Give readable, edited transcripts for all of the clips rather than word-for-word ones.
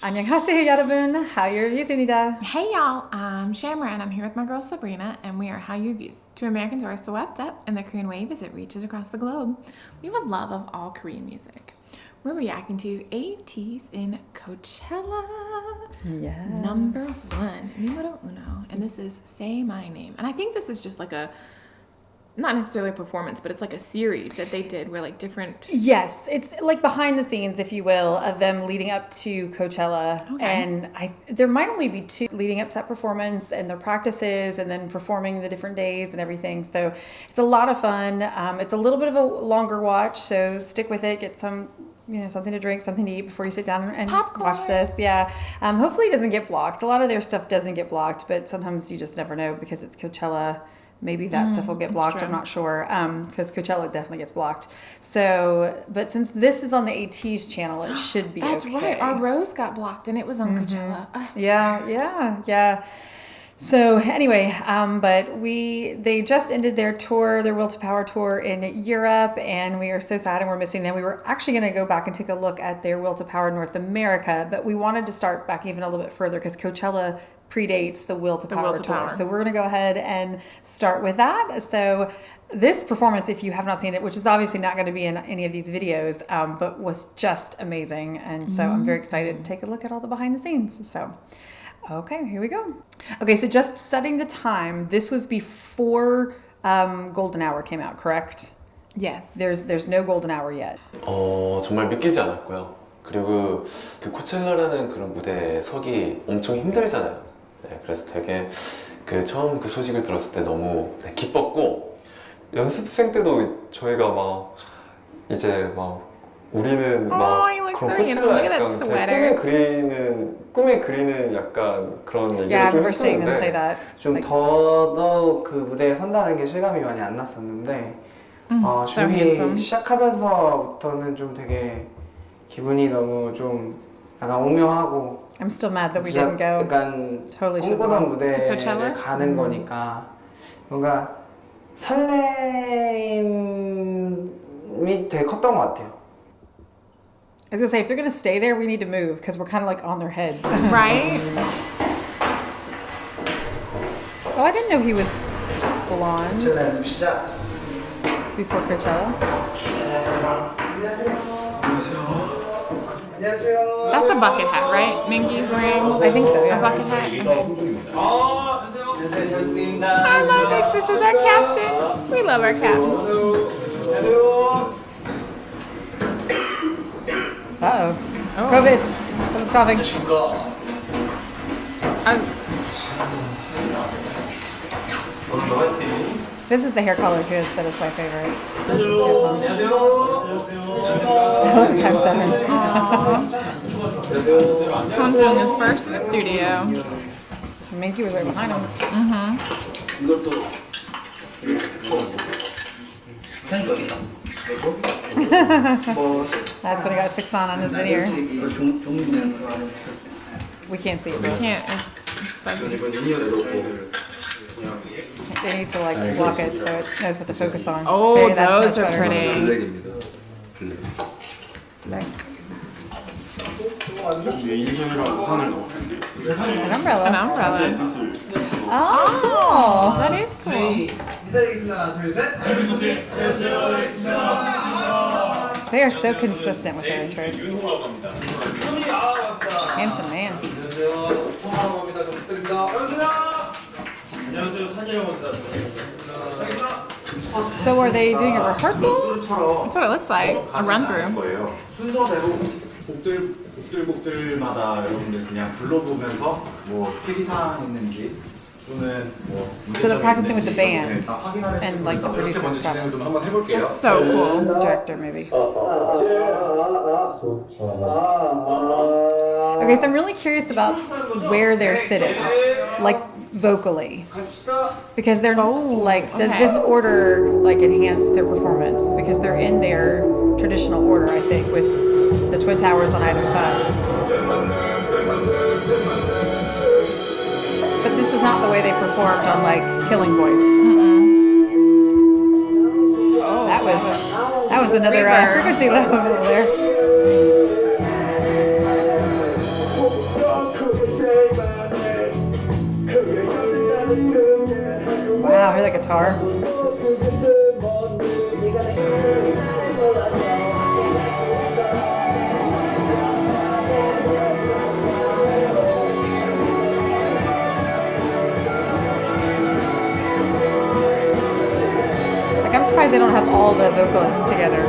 안녕하세요, 여러분. Hallyu reviews입니다. Hey y'all, I'm Shamra and I'm here with my girl Sabrina and we are Hallyu Reviews, two American tourists swept up in the Korean wave as it reaches across the globe. We have a love of all Korean music. We're reacting to ATEEZ in Coachella. Yes. Number 1, numero uno, and this is Say My Name. And I think this is just like a, not necessarily a performance, but it's like a series that they did where like different... Yes, it's like behind the scenes, if you will, of them leading up to Coachella. Okay. And there might only be 2 leading up to that performance and their practices and then performing the different days and everything. So it's a lot of fun. It's a little bit of a longer watch, so stick with it. Get some, something to drink, something to eat before you sit down and Popcorn. Watch this. Yeah. Hopefully it doesn't get blocked. A lot of their stuff doesn't get blocked, but sometimes you just never know because it's Coachella. Maybe that stuff will get blocked. True. I'm not sure because Coachella definitely gets blocked. So, but since this is on the ATEEZ channel, it should be That's okay. right. Our Rose got blocked and it was on Coachella. Yeah. So anyway, but they just ended their tour, their Will to Power tour in Europe, and we are so sad and we're missing them. We were actually going to go back and take a look at their Will to Power North America, but we wanted to start back even a little bit further because Coachella predates the Will to Power tour. So we're going to go ahead and start with that. So this performance, if you have not seen it, which is obviously not going to be in any of these videos, but was just amazing. And so I'm very excited to take a look at all the behind the scenes. So, okay, here we go. Okay, so just setting the time, this was before Golden Hour came out, correct? Yes. There's no Golden Hour yet. 정말 믿기지 않았고요. 그리고 그 코첼라라는 그런 무대에 서기 엄청 힘들잖아요. 네, 그래서 되게 처음 그 소식을 들었을 때 너무 기뻤고, 연습생 때도 저희가 막 이제 막 우리는 막 그런 코첼라 약간 꿈에 그리는 약간 그런 얘기를 좀 했었는데, 좀 더더욱 그 무대에 선다는 게 실감이 많이 안 났었는데 준비 시작하면서부터는 좀 되게 기분이 너무 좀 약간 오묘하고, I'm still mad that we didn't go. 약간 Totally 꿈꾸던 무대를 가는 거니까 뭔가 설렘이 되게 컸던 것 같아요. I was gonna say, if they're gonna stay there, we need to move because we're kind of like on their heads. Right? Oh, I didn't know he was blonde before Coachella. That's a bucket hat, right? Minky's wearing I think so, yeah. a bucket hat. I love it. This is our captain. We love our captain. Uh-oh. COVID. Someone's coughing. This is the hair color too, that is my favorite. Times 7. Hyunjung is first in the studio. Minky was right behind him. That's what he got fixed on his ear. We can't see it, bro. We can't. It's fuzzy. They need to like block it so it knows what to focus on. Oh, Maybe that's those much are better. pretty. An umbrella. An umbrella. Oh, That is cool. they are so consistent with their intros. Handsome man. So are they doing a rehearsal? That's what it looks like. A run through. 순서대로 곡들마다 여러분들 그냥 불러보면서 뭐 특이사항 있는지 또는 뭐 So they're practicing with the band and like the producer, 먼저 진행을 좀 한번 해볼게요. So cool. director maybe. Okay, so I'm really curious about where they're sitting, like vocally, because they're like, does this order like enhance their performance? Because they're in their traditional order, I think, with the twin towers on either side. But this is not the way they performed on like Killing Voice. That was another frequency level over there. guitar. Like, I'm surprised they don't have all the vocalists together.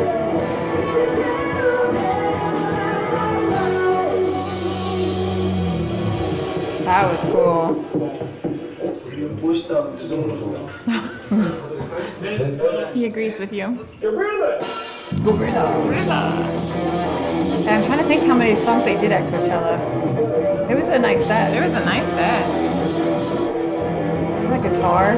That was cool. He agrees with you. And I'm trying to think how many songs they did at Coachella. It was a nice set. It was a nice set. That guitar.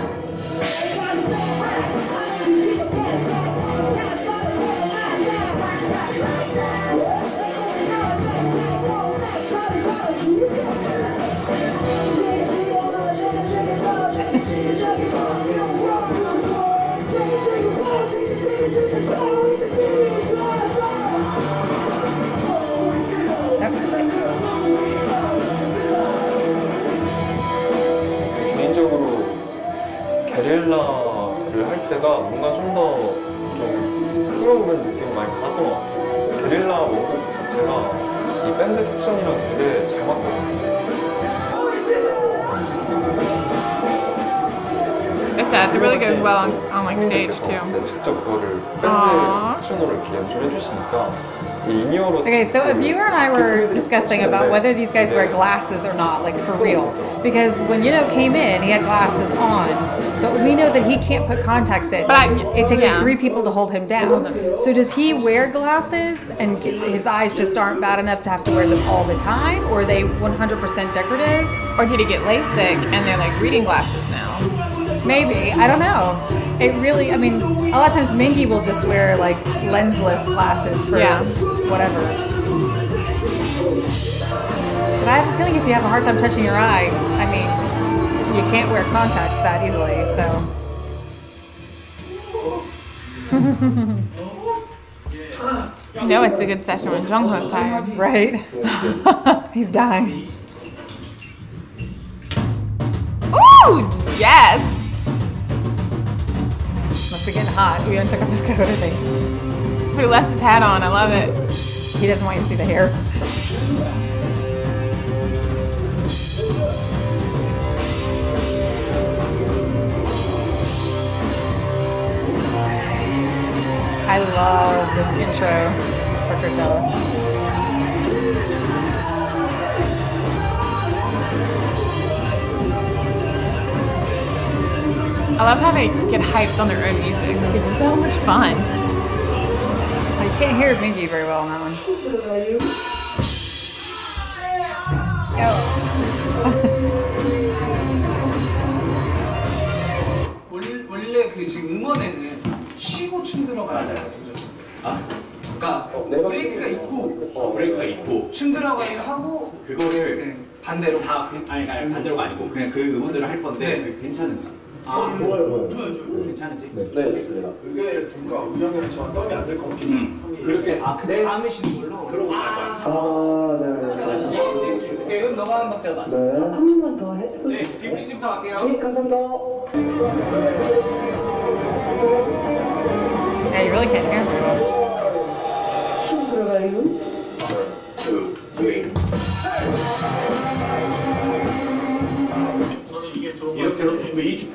개인적으로 게릴라를 할 때가 뭔가 좀 더 좀 흥얼흥얼 느낌을 많이 받았던 것 같아요. 게릴라 원곡 자체가 이 밴드 섹션이랑 되게 잘 맞거든요. It does. It really goes well on like stage too. 이제 직접 그거를 밴드 섹션으로 이렇게 연주를 해주시니까 이 인이어로. Okay, so a viewer and I were discussing about whether these guys wear glasses or not, like for real. Because when came in, he had glasses on, but we know that he can't put contacts in. It takes like 3 people to hold him down. So does he wear glasses and his eyes just aren't bad enough to have to wear them all the time? Or are they 100% decorative? Or did he get LASIK and they're like reading glasses now? Maybe, I don't know. It really, I mean, a lot of times Mingy will just wear like lensless glasses for whatever. But I have a feeling if you have a hard time touching your eye, I mean, you can't wear contacts that easily, so. You know it's a good session when Jungho's tired. Right? He's dying. Ooh, yes! Must be getting hot. He took off his coat, I think. But he left his hat on. I love it. He doesn't want you to see the hair. I love this intro for Coachella. I love how they get hyped on their own music. Like, it's so much fun. I can't hear Mingy very well on that one. 원래 그 지금 음원에는 쉬고 춤 들어가야 돼요. 그러니까 브레이크가 있고 춤 들어가야 하고 그거를 반대로 아니 반대로가 아니고 그냥 그 음원들을 할 건데 그게 괜찮은지. 좋아요. 괜찮은지. 네, 좋습니다. 그게 둘과 운영이랑 저랑 덤이 안 될 것 같긴 해요. 그렇게 그대 담으시는 걸로. 그러고 갈 거야. 오케이, 그럼 너가 한 박자 맞아. 한 번만 더 해볼 수 네, 있어요? 기브리집부터 갈게요. 네, 감사합니다. Yeah, you really can't hear him very well. 춤 들어가요? 저는 이게 좋은 것 같아요.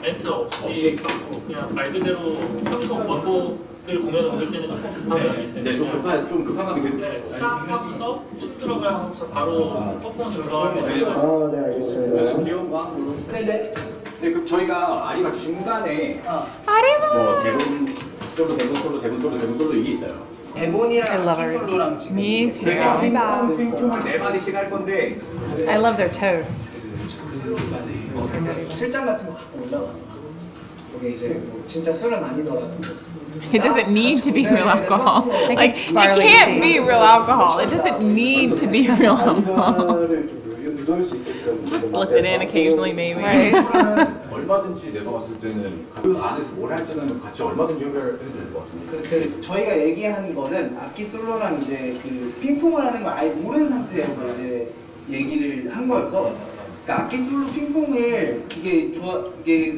멘트 없이 그냥 말 그대로 평소 원곡을 공연을 할 때는 좀 급한 감이 있어요. 네, 좀 급한 감이 계속. 네, 싹 하고서 춤 들어가야 하고서 바로 퍼포먼스를 들어가면 아, 네, 알겠습니다. 귀여운 거 하고. 네, 그 저희가 아리가 중간에 아리마! 뭐 대본 솔로 이게 있어요. 대본이랑 love 악기 her. 솔로랑 지금 Me too. 그래서 핑퐁을 4마디씩 할 건데 I love their toast. 술잔 같은 거 갖고 올라가서 거기 이제 뭐 진짜 술은 아니더라도 It doesn't need to be real alcohol. Like, it barley can't tea. be real alcohol. It doesn't need to be real alcohol. 를 좀 넣을 수 있게끔 Just slip it in occasionally, maybe. 얼마든지 내가 봤을 때는 그 안에서 뭘 할지는 같이 얼마든지 협의해도 될 것 같은데. 그 저희가 얘기한 거는 악기 솔로랑 이제 그 핑퐁을 하는 걸 아예 모르는 상태에서 이제 얘기를 한 거여서 그러니까 악기 솔로 핑퐁을 이게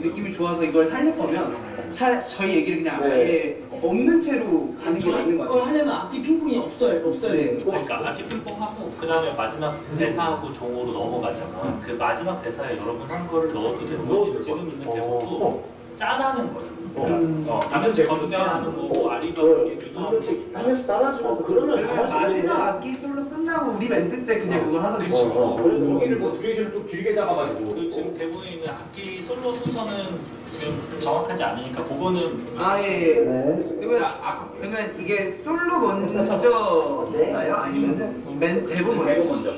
느낌이 좋아서 이걸 살릴 거면 저희 얘기를 그냥 아예 없는 채로 가는 게 맞는 것 같아요. 그걸 하려면 악기 핑퐁이 없어야 되는 거예요. 그러니까 악기 핑퐁 하고 그 다음에 마지막 대사하고 종으로 넘어가잖아. 그 마지막 대사에 여러분 한 거를 넣어도 되고 지금 있는 대목도 짜다는 거예요. 다 같이 거듭 짜는 거고 아리바리 하면서 따라주면서 그러면 마지막 악기 솔로 끝나고 우리 멘트 때 그냥 그걸 하던지. 거기를 뭐 듀레이션을 좀 길게 잡아가지고. 그 지금 대본에 있는 악기 솔로 순서는 지금 정확하지 않으니까 그거는 예. 그러면 이게 솔로 먼저나요? 아니면 대본 먼저? 대본 먼저.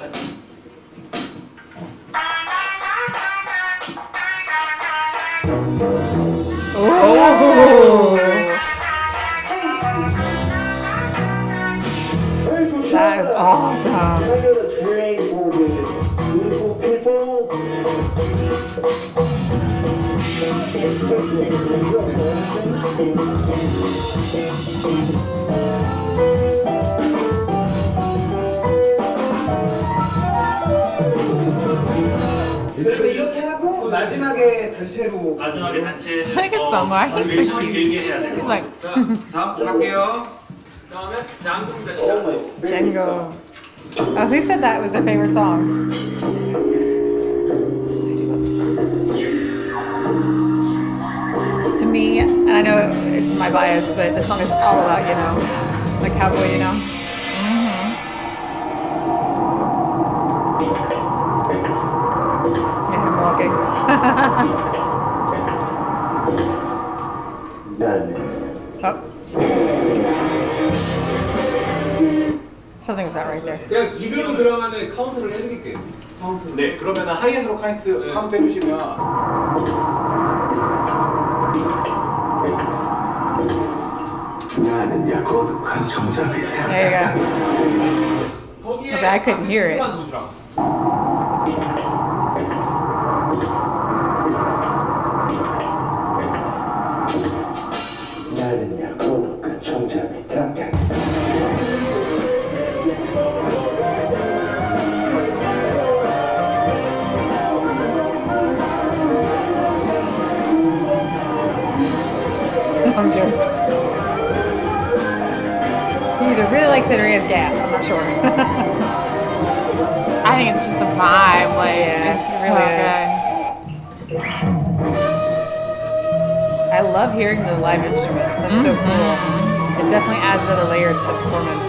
That is awesome. 그리고 이렇게 하고 마지막에 단체로 마지막에 단체에서 I think it's somewhere. 모티베이션을 길게 해야 돼. He's like, 다음 주 갈게요. Django. Oh, who said that was their favorite song? To me, and I know it's my bias, but the song is all about, like cowboy, Yeah, him walking. Oh. Something was that right there. 그냥 지금은 그러면은 카운트를 해드릴게요. 네, 그러면 하이햇으로 카운트 해주시면. There you go. Because I couldn't hear it. I'm joking. He either really likes it or he has gas. I'm not sure. I think it's just a vibe. Like, Yeah, it's it really so is. I love hearing the live instruments. That's so cool. It definitely adds another layer to the performance.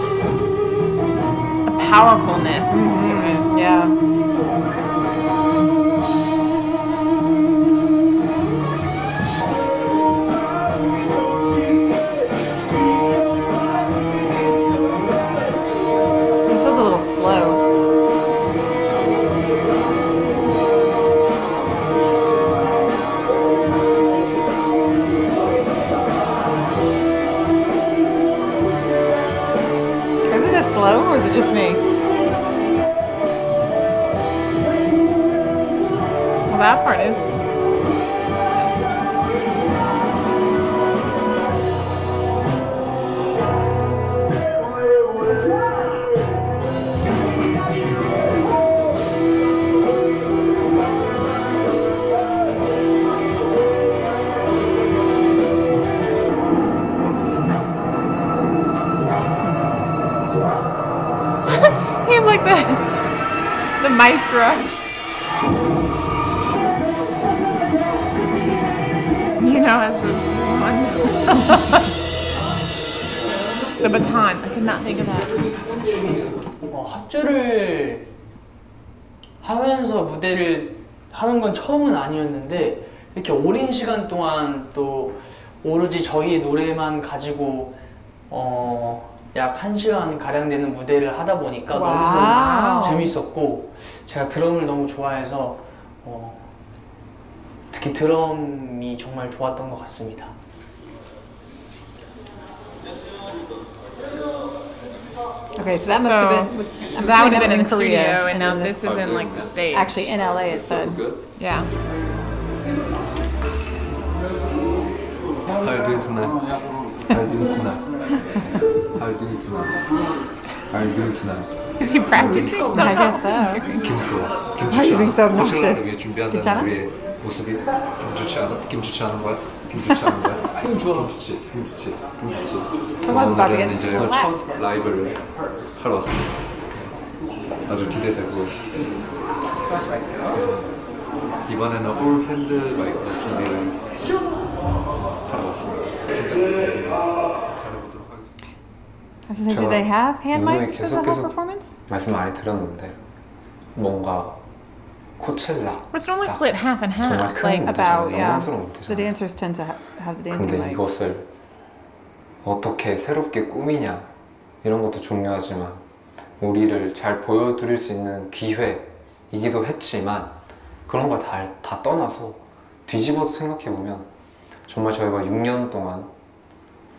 good. A powerfulness to it. Yeah. This was a little slow. Isn't this slow or is it just me? Well, that part is. He's like the maestro. As the baton. I could not think of that. 합주를 하면서 무대를 하는 건 처음은 아니었는데 이렇게 오랜 시간 동안 또 오로지 저희의 노래만 가지고 약 1시간 가량 되는 무대를 하다 보니까 너무 재밌었고 제가 드럼을 너무 좋아해서 특히 드럼이 정말 좋았던 것 같습니다. Okay, so that must have been. That would have been in Korea, studio, and now then this is in like the stage. Actually, in LA, it said. Yeah. How are you doing tonight? How are you doing tonight? How are you doing tonight? How are you doing tonight? Is he practicing? I guess so. 김추어. Why are you being so 코첼라를 obnoxious? 위해 준비한다는 괜찮아? 우리의 모습이 김주치 않아? 김주치 않은 거야? 김주치 않은 거야? 김주치. Someone's about to get 오늘은 이제 slapped. 첫 라이브를 하러 왔습니다. 아주 기대되고 이번에는 올 핸드 마이크 준비를 하러 왔습니다. 잘해보도록 하겠습니다. So do they have hand 분명히 mics for the whole 계속 performance? 말씀 많이 들었는데 뭔가 코첼라 It's normally split half and 정말 half. 큰 Like 무대잖아요. About, yeah. 영광스러운 The 무대잖아요. dancers tend to have the dancing 근데 mics. 이것을 어떻게 새롭게 꾸미냐 이런 것도 중요하지만 우리를 잘 보여드릴 수 있는 기회이기도 했지만 그런 걸 다 떠나서 뒤집어서 생각해보면 정말 저희가 6년 동안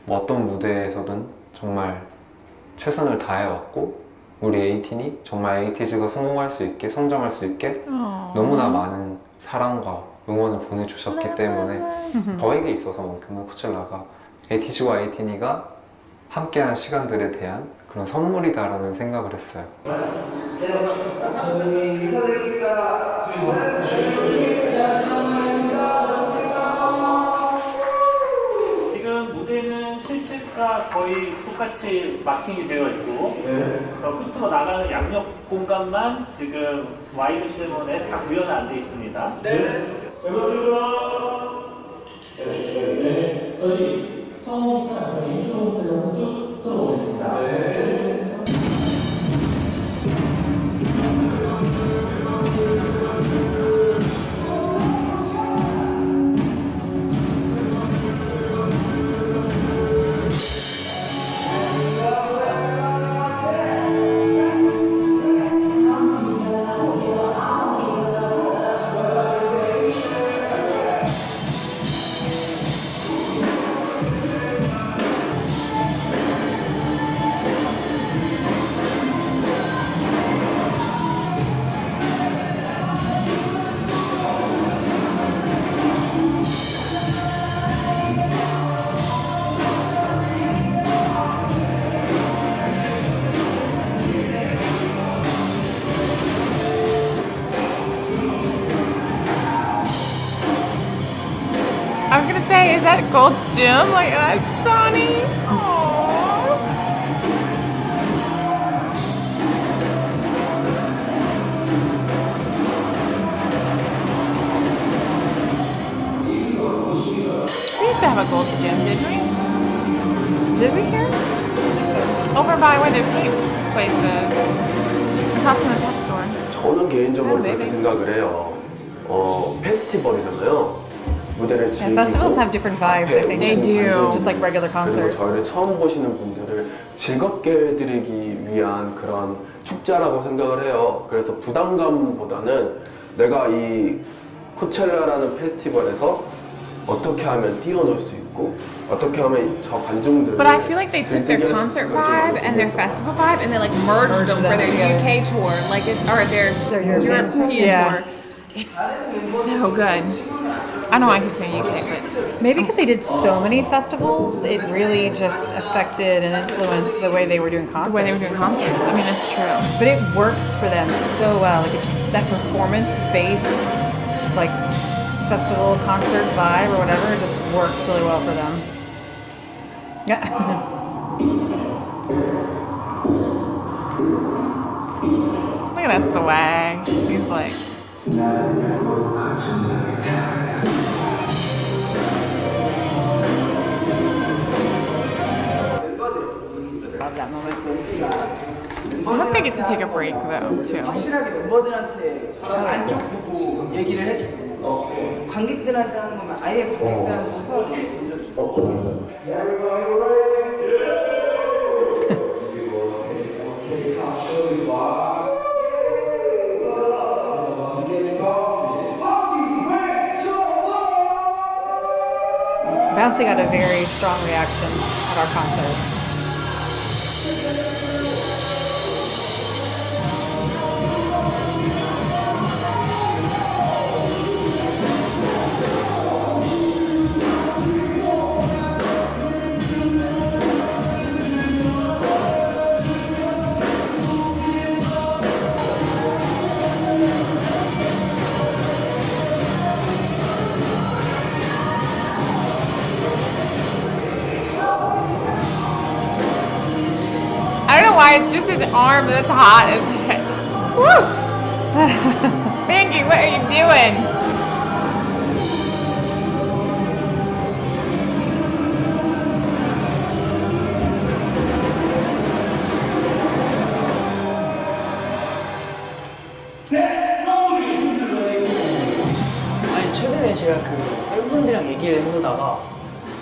뭐 어떤 무대에서든 정말 최선을 다해왔고 우리 에이틴이 정말 에이티즈가 성공할 수 있게 성장할 수 있게 너무나 많은 사랑과 응원을 보내주셨기 때문에 저에게 있어서만큼은 코첼라가 에이티즈와 에이틴이가 함께한 시간들에 대한 그런 선물이다라는 생각을 했어요. 지금 무대는 실측과 거의 똑같이 마킹이 되어 있고 저 끝으로 나가는 양옆 공간만 지금 와이드 때문에 다 구현은 안 돼 있습니다. I was gonna say, is that Gold's Gym? Like, that's Sonny. Aww. We used to have a Gold's Gym, didn't we? Did we hear? Over by where the paint place is. Across from the pet store. 저는 개인적으로 네, 그렇게 네. 생각을 해요. 페스티벌이잖아요. 무대를 즐기고 Yeah, festivals have different vibes, I think. They do. Just like regular 그리고 concerts. 저희를 처음 보시는 분들을 즐겁게 해드리기 위한 그런 축제라고 생각을 해요. 그래서 부담감보다는 내가 이 코첼라라는 페스티벌에서 어떻게 하면 뛰어놀 수 있고 어떻게 하면 저 관중들을 But I feel like they took their 들뜨게 할 concert 수 있을까 좀 vibe and their 궁금해요. festival vibe and they like merged them for their together. UK tour, like or their European tour? Yeah. tour. It's so good. I know I keep saying UK, but Maybe because they did so many festivals, it really just affected and influenced the way they were doing the concerts. way they were doing concerts, I mean, it's true. But it works for them so well. Like it's just that performance-based, like festival concert vibe or whatever, it just works really well for them. Yeah. Look at that swag. He's like, Love that moment. I hope they get to take a break though, too. 확실하게 멤버들한테 안쪽 보고 얘기를 해주고 관객들한테 하는 거면 아예 관객들한테 시선을 던져주고 Bouncy got a very strong reaction at our concert. why it's just his arm that's hot. Woo! Banky, what are you doing? 아니 최근에 제가 그 팬분들이랑 얘기를 해보다가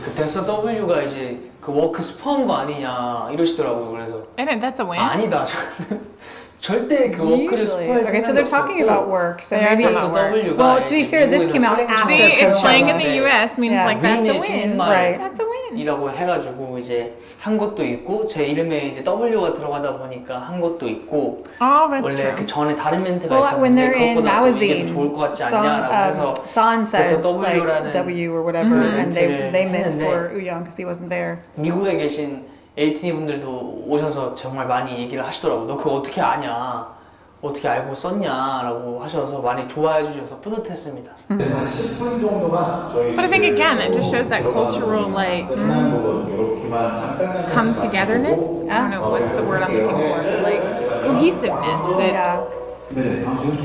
그 댄서 W가 이제 그 워크 스포한 거 아니냐 이러시더라고요. 그래서 And that's a win. 아니다. 저는 절대 그 워크를 Usually. 스포할 Okay, so they're talking about work. So They are maybe. talking about work. Well, to be fair, this came out after See, it's playing in the Coachella. US means Yeah. like that's a 윈의 win. Right. That's a win. 이라고 해가지고 이제 한 것도 있고 제 이름에 이제 W가 들어가다 보니까 한 것도 있고 Oh, that's 원래 true. 그 전에 다른 멘트가 Well, when 있었는데 they're in 그것보다 또 이게 Mawazine, 더 좋을 것 같지 않냐라고 해서 San says 그래서 like W라는 W or whatever, and 멘트를 they meant 했는데 for Uyong because he wasn't there. 미국에 계신 ATEEZ 분들도 오셔서 정말 많이 얘기를 하시더라고. 너 그거 어떻게 아냐? 어떻게 알고 썼냐라고 하셔서 많이 좋아해 주셔서 뿌듯했습니다. 한 10분 정도만 저희 But I think again, it just shows that cultural like 지난 부분 이렇게만 잠깐 come togetherness. I don't know what's the word I'm looking for, but like cohesiveness. That Yeah, 네, 방송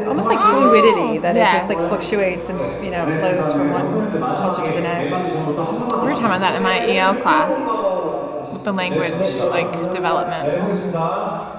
almost like fluidity that it yes. just like fluctuates and flows from one culture to the next. we were talking about that in my EL class with the language like development. 해보겠습니다.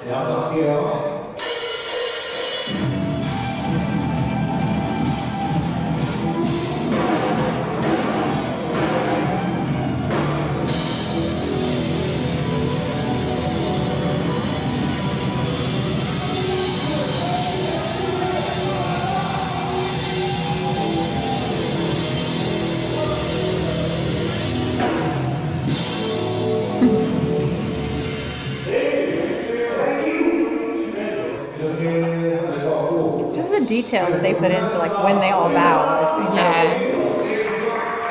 네, 한번 할게요. Just the detail that they put into like when they all bow. Is incredible. Yes.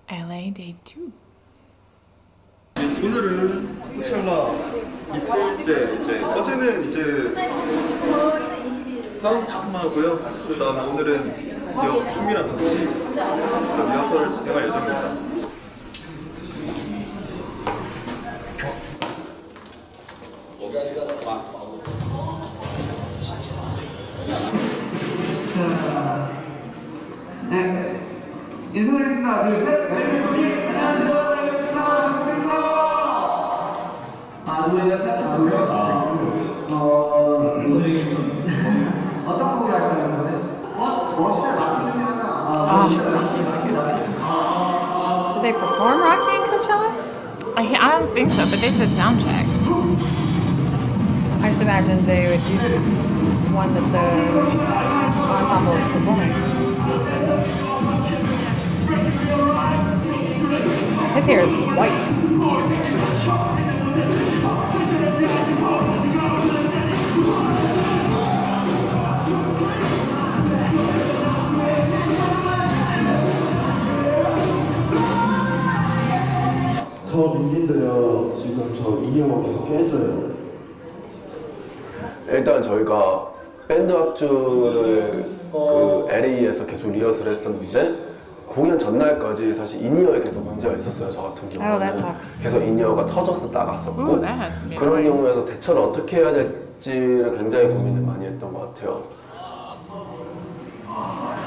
LA day 2. 오늘은 코첼라 이틀째 이제 어제는 이제 사운드 체크만 하고요. 그다음에 오늘은 드디어 춤이랑 같이 리허설을 진행할 예정입니다. 인사드리겠습니다. 둘, 셋. 안녕하세요. 노래가 살짝 어떤 곡을 할까요, 이번에? 멋있어, 라키 중에 하나. Rocky's a good one. Did they perform Rocky in Coachella? I don't think so, but they said sound check. I just imagined they would use one that the ensemble is performing. His hair is white. 저 민기인데요. 지금 저 이경호 계속 깨져요. 일단 저희가 밴드 합주를 그 LA에서 계속 리허설 했었는데 공연 전날까지 사실 인이어에 계속 문제가 있었어요. 저 같은 Oh, 경우는 that sucks. 계속 인이어가 터져서 나갔었고 Ooh, that has to be 그런 annoying. 경우에서 대처를 어떻게 해야 될지를 굉장히 고민을 많이 했던 것 같아요.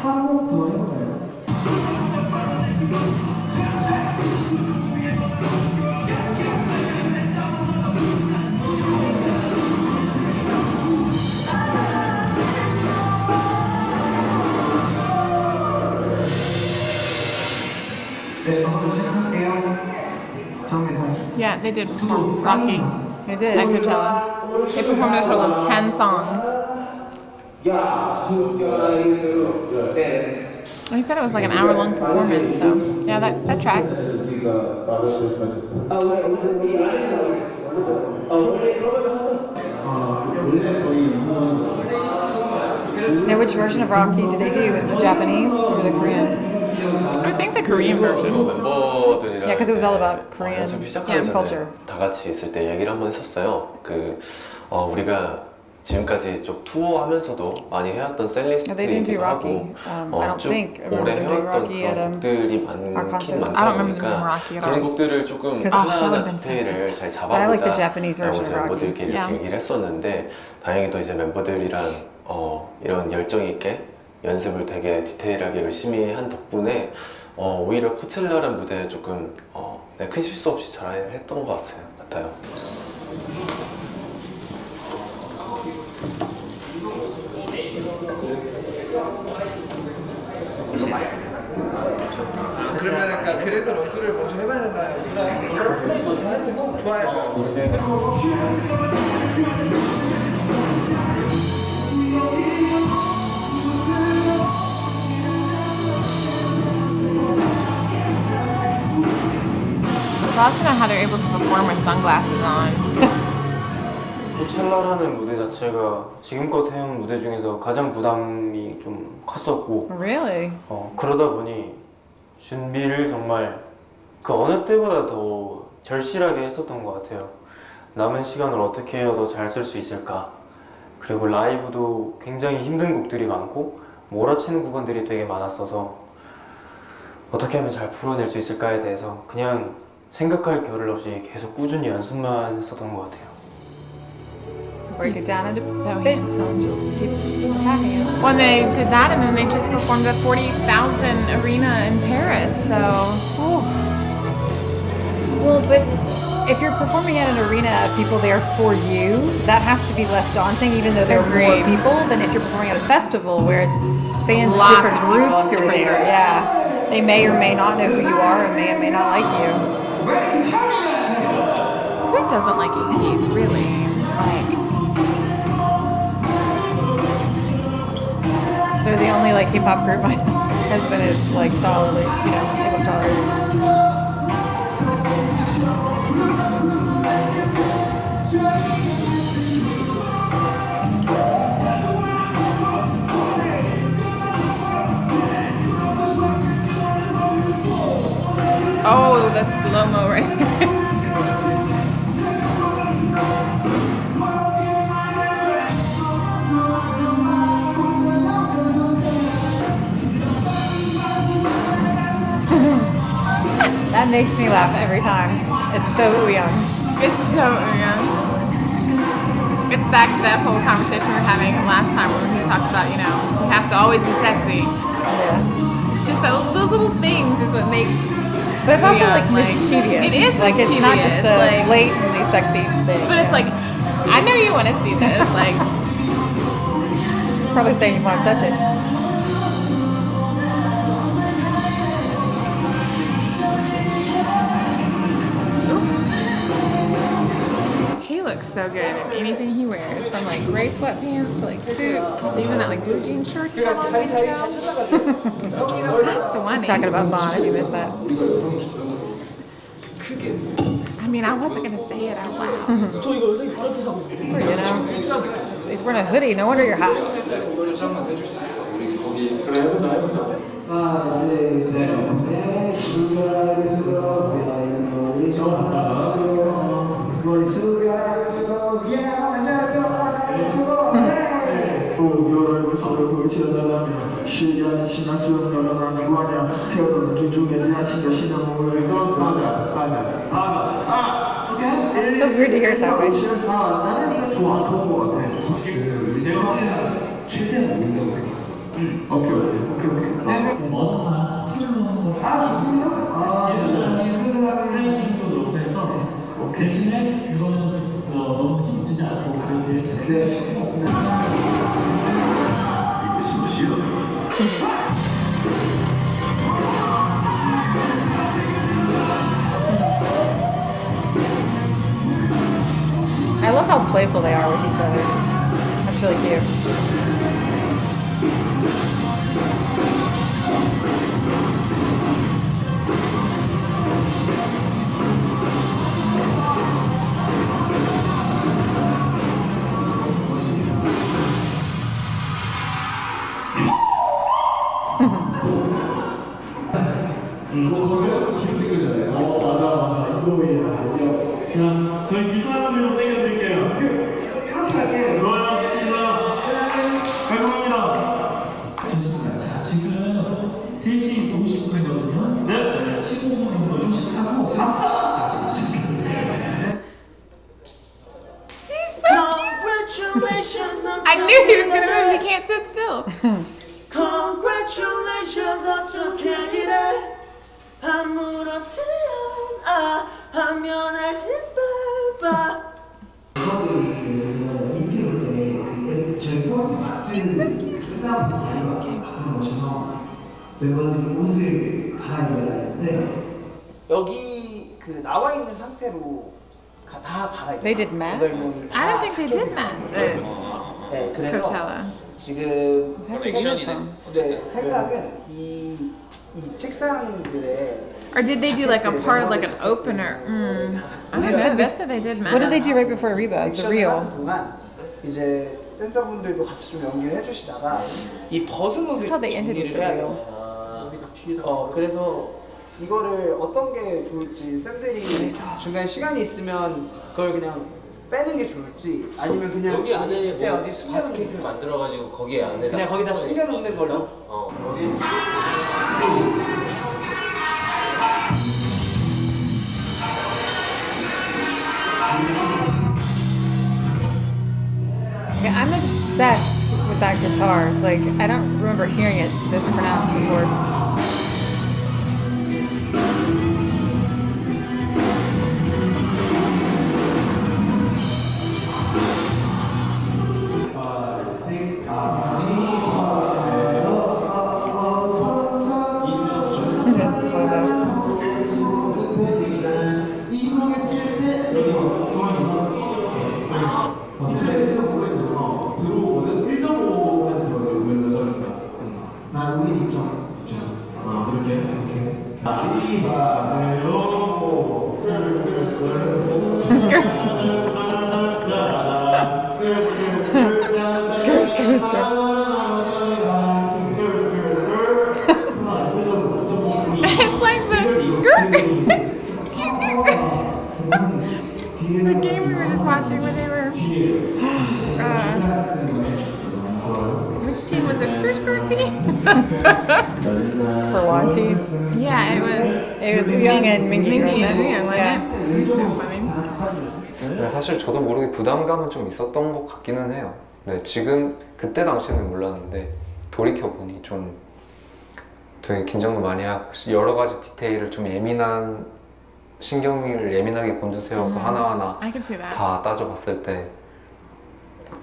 한국 더 해볼까요? Yeah, they did perform Rocky They did. at Coachella. They performed a total of 10 songs. He said it was like an hour-long performance, so yeah, that tracks. Now, which version of Rocky did they do? Was the Japanese or the Korean? I think the Korean version. 멤버들이랑 Yeah, 'cause it was all about 이제, Korean 연습 시작하기 전에 culture. 다 같이 있을 때 얘기를 한번 했었어요. 우리가 지금까지 좀 투어하면서도 많이 해왔던 Yeah, they didn't do 셀리스트이기도 Rocky. 하고 I don't 쭉 think I remember 오래 them doing 해왔던 Rocky 그런 at 곡들이 our 많긴 concert. 많다 I don't remember them 보니까 Rocky at 그런 all. 곡들을 조금 Because 하나하나 that would've been so 디테일을 잘 But I like the 잡아보자 Japanese 라고 version 이제 of Rocky. 멤버들끼리 이렇게 Yeah. 얘기를 했었는데 다행히도 이제 멤버들이랑 이런 열정 있게 연습을 되게 디테일하게 열심히 한 덕분에 오히려 코첼라란 무대에 조금 큰 실수 없이 잘 했던 것 같아요. 그러면 그래서 런스를 먼저 해봐야 된다. 좋아요. I'd love to know how they're able to perform with sunglasses on. 코첼라라는 무대 자체가 지금껏 해온 무대 중에서 가장 부담이 좀 컸었고 Really? 그러다 보니 준비를 정말 그 어느 때보다 더 절실하게 했었던 것 같아요. 남은 시간을 어떻게 해야 더 잘 쓸 수 있을까, 그리고 라이브도 굉장히 힘든 곡들이 많고 몰아치는 구간들이 되게 많았어서 어떻게 하면 잘 풀어낼 수 있을까에 대해서 그냥 생각할 겨를 없이 계속 꾸준히 연습만 했었던 것 같아요. Break it down into So bits and just keep attacking it. When they did that, and then they just performed at 40,000 arena in Paris, so. Whew. Well, but if you're performing at an arena of people there for you, that has to be less daunting, even though there are more Agreed. people, than if you're performing at a festival where it's fans of Lots different of people, groups who are different there. groups. Yeah, they may or may not know who you are, and may or may not like you. Who doesn't like ATEEZ, really? Like, they're the only like hip hop group my husband is like solidly, able to tolerate. oh, that's slow-mo right there. That makes me laugh every time. It's so young. It's so young. It's back to that whole conversation we were having last time where we talked about, you have to always be sexy. Yeah. It's just those little things is what makes. But it's also young, like mischievous. It is like mischievous. It's not just a like, blatantly sexy thing. But it's like, I know you want to see this. Like, probably saying you want to touch it. he looks so good in anything he wears, from like gray sweatpants to like suits to even that like blue jean shirt he had on. That's She's talking about Son, if you missed that. I mean, I wasn't gonna say it out loud. He's wearing a hoodie. No wonder you're hot. 시간이 지날수록 늘어나는 거 아니야. 태어나는 중에 자신과 신의 몸에서 맞아. 오케이? Feels weird to hear it that way. 나는 이거 좋은 거 같아. 내가 최대한 민다고 생각하죠. 오케이. 좋습니다. 이승들하고 지금도 녹화해서 대신에 이거는 너무 힘주지 않고 그렇게 잘 playful they are with each other. That's really cute. 자, 저희 기사람을 좀 땡겨드릴게요. 이렇게 할게요. 좋아요, 좋습니다. 감사합니다. 좋습니다. 자, 지금 3시 50분이거든요. 네. 15분 정도 휴식하고 다시 시작합니다. He's so cute. I knew he was gonna move. He can't sit still. Congratulations 어떻게 기대 아무렇지 않아 하면 알지 말봐 멤버들이 옷을 갈아입어야 되는데 여기 그 나와 있는 상태로 다 갈아입어요. They did mats? I don't think they did mats at 네, 그래서 Coachella. 지금 That's a good song. 네, 생각은 이 책상들에 Or did they do like a part of like an opener? I don't know. They said they did mats. What did they do right before Reba? The reel. 동안 이제 댄서분들도 같이 좀 연기를 해주시다가 이 벗은 옷을 How they ended with 준비를 the 해야 reel. 돼요. 그래서 이거를 어떤 게 좋을지 쌤들이 중간에 시간이 있으면 그걸 그냥 빼는 게 좋을지 아니면 그냥 여기 안에 그때 뭐 어디 숨겨놓는 바스켓을 만들어가지고 거기 안에 그냥 거기다 숨겨놓는 걸로. Yeah, I'm obsessed with that guitar. Like, I don't remember hearing it this pronounced before. Slow down. 들어오는 1.5까지 들어오는 몇 살입니까? 나 우리 2점 아, 그렇게? 이렇게. 아리바레로 스크르스크르스크르 It's like the skirt. The game we were just watching when they were. Which team was it? Skirt team? For Wanties. Yeah, it was Young and Mingy, Mingy wasn't and it? Young, wasn't Yeah. it? It was so funny. 근데 사실 저도 모르게 부담감은 좀 있었던 것 같기는 해요. 네, 지금 그때 당시는 몰랐는데 돌이켜보니 좀 되게 긴장도 많이 하고 여러 가지 디테일을 좀 신경을 예민하게 곤두세워서 하나하나 I can see that. 다 따져봤을 때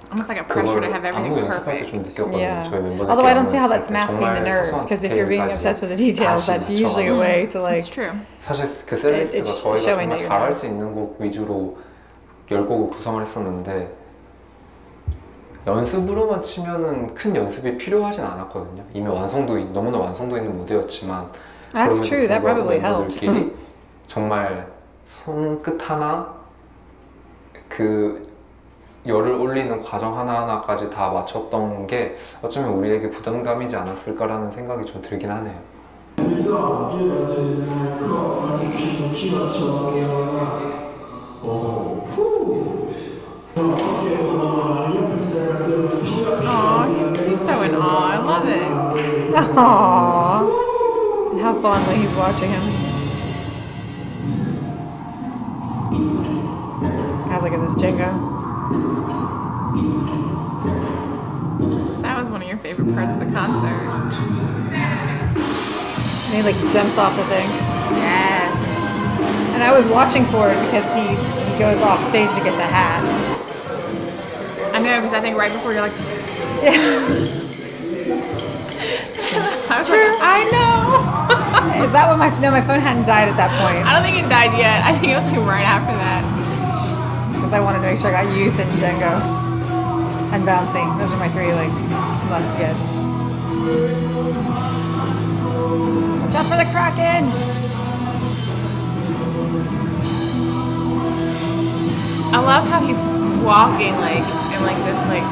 Almost like a pressure to have 그걸 안무 everything 연습할 때 좀 perfect. 느꼈거든요. Yeah. 저희 멤버들끼리 Although I don't see how 안무 that's 연습할 때 masking the 정말 nerves, 사소한 because if you're being 디테일까지 obsessed with the details, 다시 that's usually a 맞춰가지고. way to like. It's true. 사실 그 셀리스트가 It's 저희가 showing 정말 that you're 잘할 not. 수 있는 곡 위주로 10곡을 구성을 했었는데 연습으로만 치면은 큰 연습이 필요하진 않았거든요. 이미 너무나 완성도 있는 무대였지만 That's true. That probably helps. 멤버들끼리 정말 손끝 하나 그 열을 올리는 과정 하나하나까지 다 맞췄던 게 어쩌면 우리에게 부담감이지 않았을까라는 생각이 좀 들긴 하네요. He's so in awe. I love it. Aww. How fondly he's watching him. I was like, is this Jenga? That was one of your favorite parts of the concert. And he like jumps off the thing. Yes. And I was watching for it because he goes off stage to get the hat. I know, because I think right before you're like, I was like, I know. Is that when my phone hadn't died at that point? I don't think it died yet. I think it was like right after that. because I wanted to make sure I got Youth and Django and Bouncing. Those are my three like must get. Watch out for the Kraken! I love how he's walking like in like this like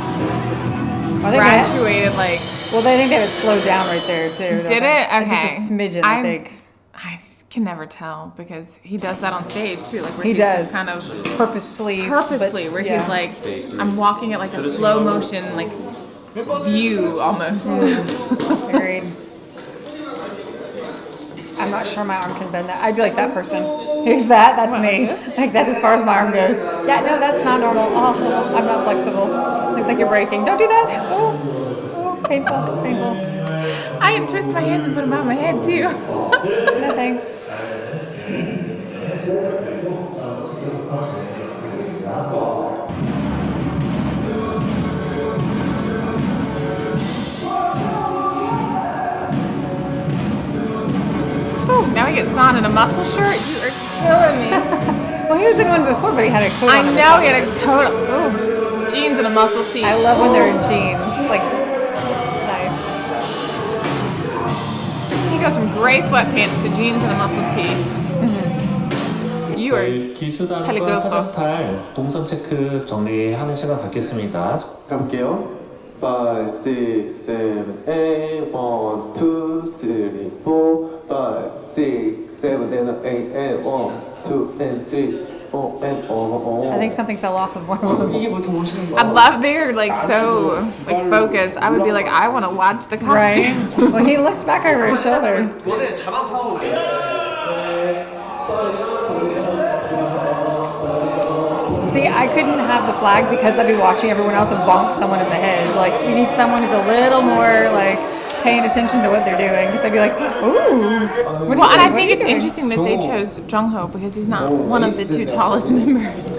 graduated like. Well, they think they would slow down right there too. Did it? Okay. Just a smidgen, I think. I can never tell because he does that on stage too. Like where he he's does just kind of purposefully, where he's like, I'm walking at like a slow motion like view almost. Agreed. I'm not sure my arm can bend that. I'd be like that person. Who's that? That's me. Like that's as far as my arm goes. Yeah, no, that's not normal. Oh, I'm not flexible. Looks like you're breaking. Don't do that. Oh, painful, painful. I twist my hands and put them on my head too. No thanks. Now he gets on in a muscle shirt. You are killing me. Well, he was in one before, but he had a coat on. I know he had a coat. Ooh, jeans and a muscle tee. I love when they're in jeans. Like, it's nice. He goes from gray sweatpants to jeans and a muscle tee. You are 기수단과 peligroso. 사격탈 동선 체크 정리하는 시간 갖겠습니다. 가볼게요. 5, 6, 7, 8, 1, 2, 3, 4, 5, 6, 7, and 8, and 1, 2, and 3, 4, and 4. I think something fell off of one of them. I love they're like so like focused. I would be like, I want to watch the costume. Right? Well, he looked back over his shoulder. See, I couldn't have the flag because I'd be watching everyone else and bonk someone in the head. Like, you need someone who's a little more, like, paying attention to what they're doing. Because they'd be like, ooh. Well, and I think it's interesting that they chose Jungho because he's not one of the two tallest members.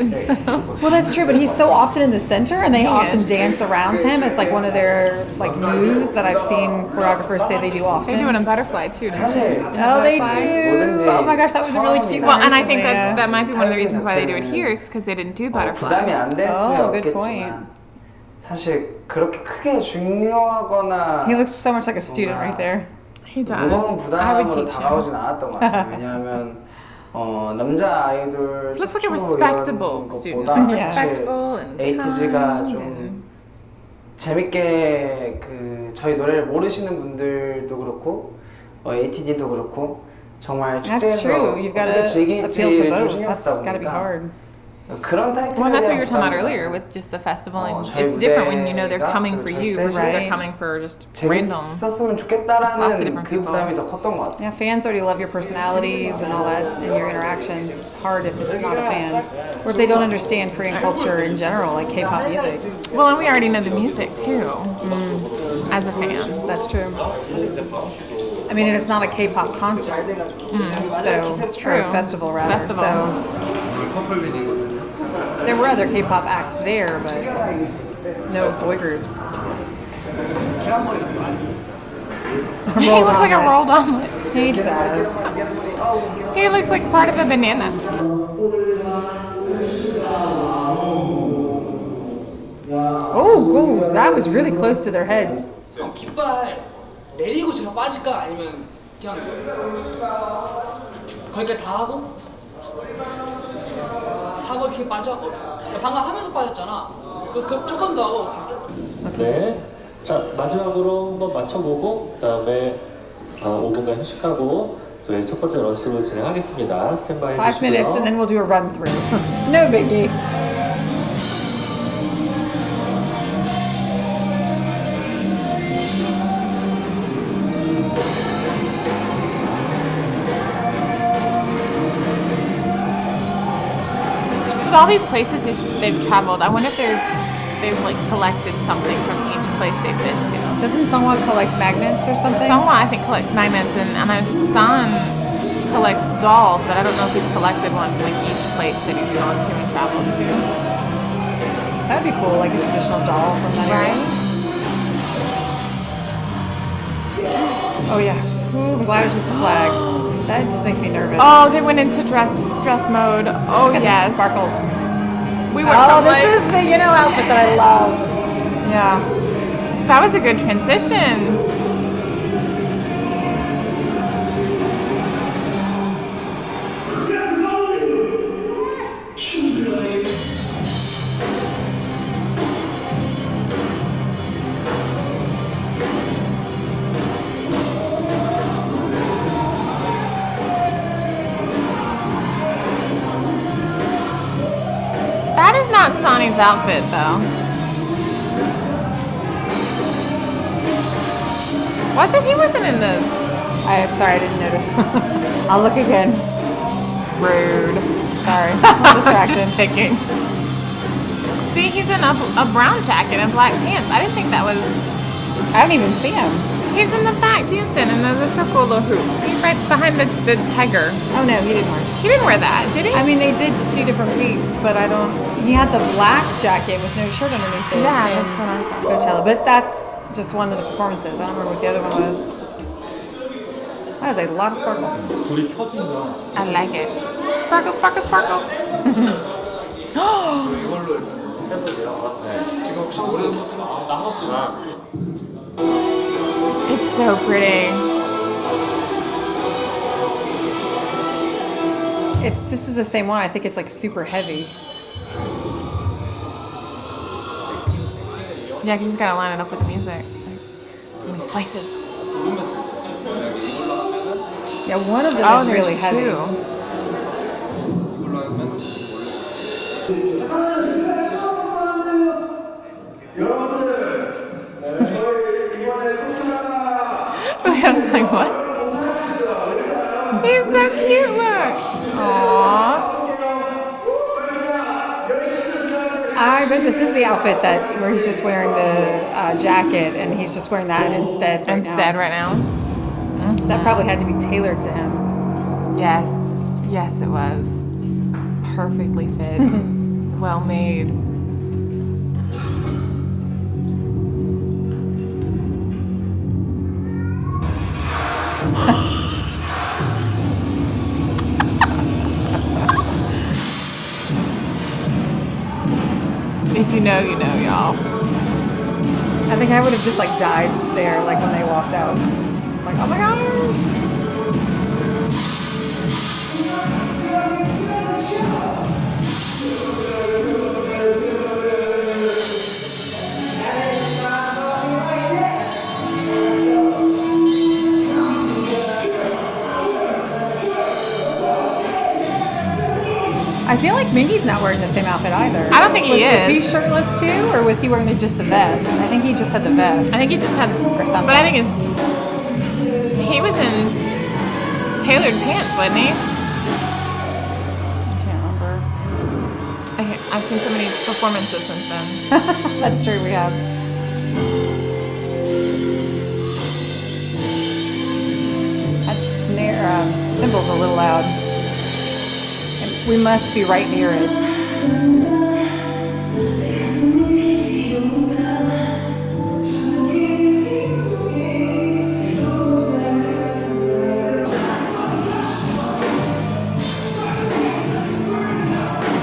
Well, that's true, but he's so often in the center, and they often dance around him. It's like one of their like moves that I've seen choreographers say they do often. They do it in Butterfly too, don't they? Oh, they do. Oh my gosh, that was a really cute. Well, and I think that might be one of the reasons why they do it here is because they didn't do Butterfly. 부담이 안 될 Oh, 수야 good point. 없겠지만 사실 그렇게 크게 중요하거나 He looks so much like a student right there. He does. 무거운 I would 부담으로 teach 다가오진 him. 않았던 것 같아요. 왜냐하면 남자 아이돌 Looks like a 척추 respectable 이런 student. 것보다 Respectful and 에이티즈가 kind 좀 and... 재밌게 그 저희 노래를 모르시는 분들도 그렇고 ATEEZ도 그렇고 정말 That's 축제에서 true. You've got to 어떻게 appeal to 즐길지를 좀 both. 신경 That's 쓰다 got to be 보니까 hard. 그런 타이틀에 Well, that's what you were 대한 talking about 부담보다는 earlier with just the festival. And 저희 it's different when you know they're 무대가 coming for 저희 you versus 셋이 they're coming for just random. 재밌었으면 Lots of 좋겠다라는 different 그 people. 부담이 더 컸던 것 같아요. Yeah, fans already love your personalities and all that and your interactions. It's hard if it's not a fan. Or if they don't understand Korean culture in general, like K-pop music. Well, and we already know the music too, as a fan. That's true. I mean, and it's not a K-pop concert. So It's or true. a festival rather. Festival. So there were other K-pop acts there, but no boy groups. He looks like a rolled omelet. He does. He looks like part of a banana. Oh, that was really close to their heads. 깃발 내리고 제가 빠질까 아니면 그냥 거기까지 다 하고 이렇게 빠져? 방금 하면서 빠졌잖아. 조금 더 하고 네. 자, 마지막으로 한번 맞춰보고 그다음에 5분간 휴식하고 저희 첫 번째 런스로 진행하겠습니다. 스탠바이 5 minutes 해주시고요. and then we'll do a run through. No biggie. With all these places they've traveled, I wonder if they've like collected something from each place they've been to. Doesn't someone collect magnets or something? Someone I think collects magnets, and my son collects dolls, but I don't know if he's collected one from like each place that he's gone to and traveled to. That'd be cool, like a traditional doll from that area. Oh yeah. Ooh, I'm glad it's just the flag. That just makes me nervous. Oh, they went into dress mode. Oh Look at yes. the sparkles. We went Oh, from this like, is the outfit that I love. Yeah. that was a good transition. That is not Sonny's outfit, though. He wasn't in the... I'm sorry, I didn't notice. I'll look again. Rude. Sorry, I'm distracted. Just picking. See, he's in a brown jacket and black pants. I didn't think that was... I don't even see him. He's in the back dancing, and there's a circle of hoop. He's right behind the tiger. Oh no, he didn't wear it. He didn't wear that, did he? I mean, they did 2 different weeks, but I don't... He had the black jacket with no shirt underneath it. Yeah, in that's what I thought. Coachella, but that's just one of the performances. I don't remember what the other one was. That was a lot of sparkle. I like it. Sparkle, sparkle, sparkle. 이걸로 해볼게요. 지금 혹시 노래 It's so pretty. If this is the same one, I think it's like super heavy. Yeah, because he's got to line it up with the music. And he slices. Yeah, one of them is really there's heavy. 2. I was like, what? He's so cute, look. Aww. I bet this is the outfit where he's just wearing the jacket and he's just wearing that instead right now. Mm-hmm. That probably had to be tailored to him. Yes. Yes, it was. Perfectly fit. Well made. If you know, you know, y'all. I think I would have just like died there, like when they walked out. Like, oh my gosh! I feel like Mingy's not wearing the same outfit either. I don't think he is. Was he shirtless too, or was he wearing just the vest? I think he just had the vest. I think he just had, or something. but I think he was in tailored pants, wasn't he? I can't remember. I've seen so many performances since then. That's true, we have. That snare cymbal's a little loud. We must be right near it.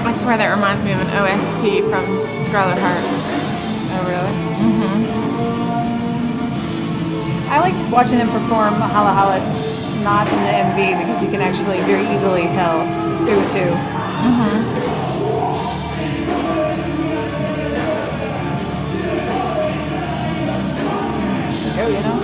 I swear that reminds me of an OST from Scarlet Heart. Oh, really? Mm-hmm. I like watching them perform Hala Hala not in the MV because you can actually very easily tell who was who. Mm-hmm. Go, you know?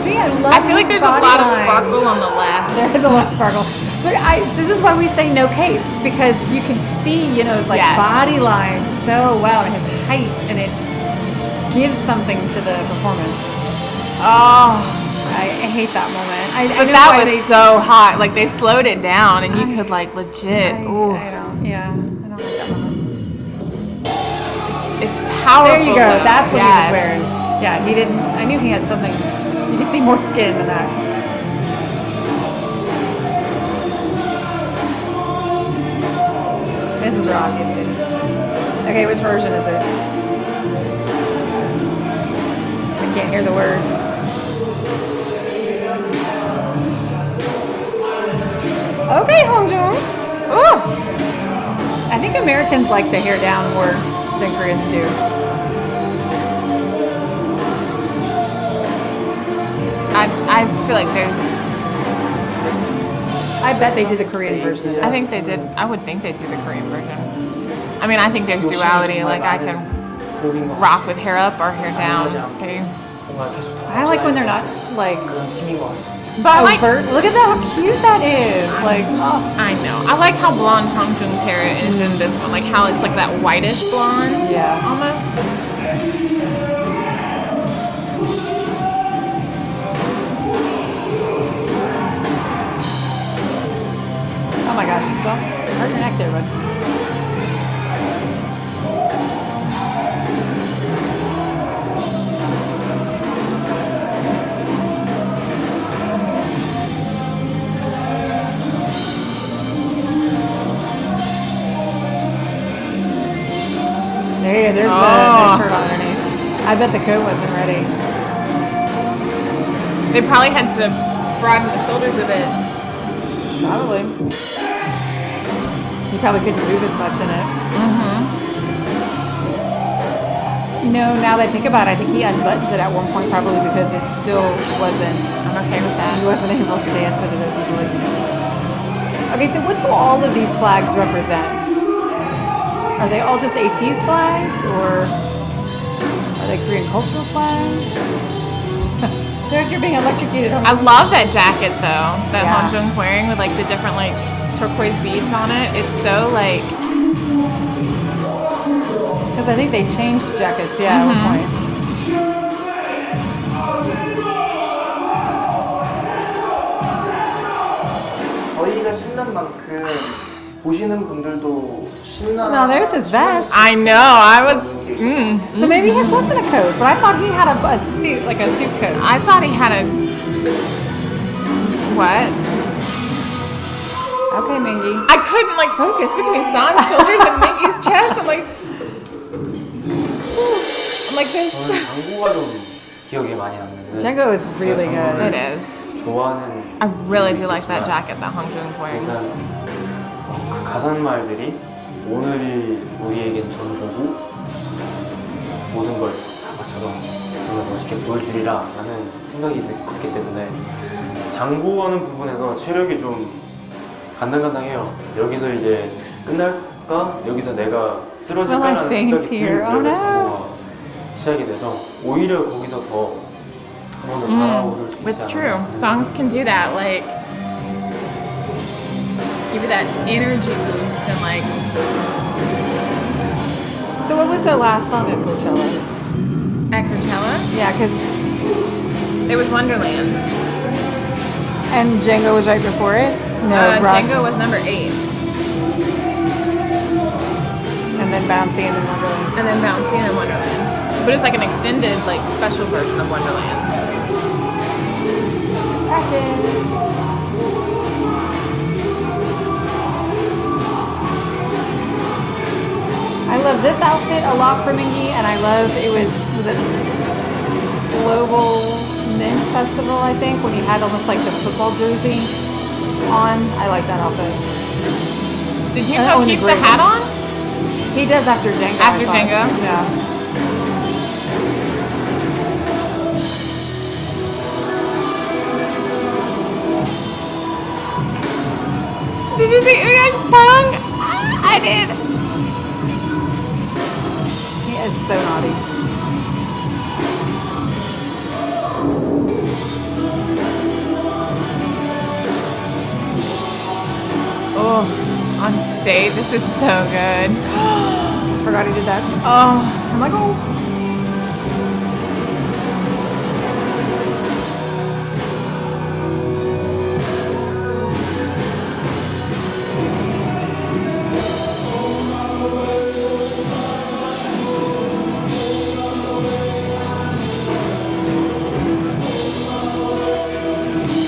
See, I love I feel like there's a lot of sparkle on the left. There is a lot of sparkle. But this is why we say no capes, because you can see, you know, his like body lines so well and his height, and it just gives something to the performance. Oh, I hate that moment. I but know that why was so hot. Like they slowed it down, and you could like legit. I don't like that moment. It's powerful. There you go. Though. That's what he was wearing. Yeah, he didn't. I knew he had something. You could see more skin than that. This is rock. Okay, which version is it? I can't hear the words. Okay, Hongjung. Ooh. I think Americans like the hair down more than Koreans do. I feel like there's. I bet they did the Korean version. I think they did. I would think they do the Korean version. I mean, I think there's duality. Like I can rock with hair up or hair down. Okay. I like when they're not like. But I like. Look at that! How cute that is! Like, oh. I know. I like how blonde Hongjung's hair is in this one. Like how it's like that whitish blonde. Yeah. Almost. Oh my gosh! Don't hurt your neck there, bud. There's the shirt underneath. I bet the coat wasn't ready. They probably had to broaden the shoulders a bit. Probably. You probably couldn't move as much in it. You know, now that I think about it, I think he unbuttons it at one point probably because it still wasn't. I'm okay with that. He wasn't able to dance in it as easily. Okay, so what do all of these flags represent? Are they all just ATEEZ flags, or are they Korean cultural flags? You're being electrocuted. I love that jacket though that Hongjung's wearing with like the different like turquoise beads on it. It's so like. Because I think they changed jackets, at one point. 저희가 신난 만큼 보시는 분들도 신나. No, there's his vest. I know. I was. So maybe his wasn't a coat, but I thought he had a suit, like a suit coat. I thought he had a. What? Okay, Mingy. I couldn't like focus between San's shoulders and Mingy's chest. I'm like this. 장구가 좀 기억에 많이 남는데. Django is really good. It is. 좋아하는. I really do like that jacket that Hongjung's wearing. 일단 그 가사말들이 오늘이 우리에겐 전부고 모든 걸 다 맞춰서 정말 멋있게 보여주리라 라는 생각이 컸기 때문에 장구하는 부분에서 체력이 좀 간당간당해요. 여기서 이제 끝날까? 여기서 내가 쓰러질까라는 생각이 들면서 장구가 시작이 돼서 오히려 거기서 더 한 번 더 잘하고 It's true. Songs can do that, like give you that energy boost and like. So what was their last song at Coachella? At Coachella? Yeah, because it was Wonderland. And Django was right before it? No, Django was number 8. And then Bouncy and then Wonderland. And then Bouncy and then Wonderland. But it's like an extended, like special version of Wonderland. I love this outfit a lot for Mingy, and I love was it Global Men's Festival, I think, when he had almost like the football jersey on. I like that outfit. Did you keep the hat on? He does after Django. After Django? Yeah. Did you see Uyang's song? I did. He is so naughty. Oh, on stage, this is so good. I forgot he did that. Oh, I'm like, oh.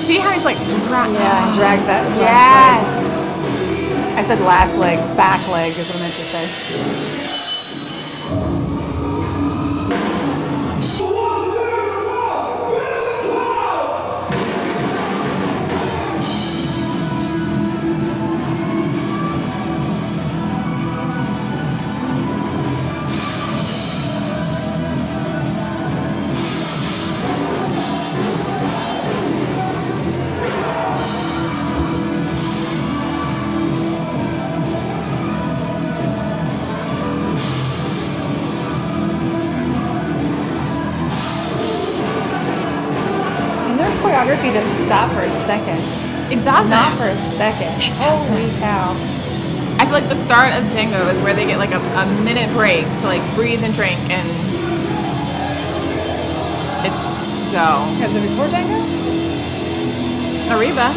See how he's like, drags that. Yes. I said last leg, back leg is what I meant to say. choreography doesn't stop for a second. It doesn't. Not for a second. Holy cow. I feel like the start of Django is where they get like a minute break to like breathe and drink, and it's go. Is it before Django? Ariba.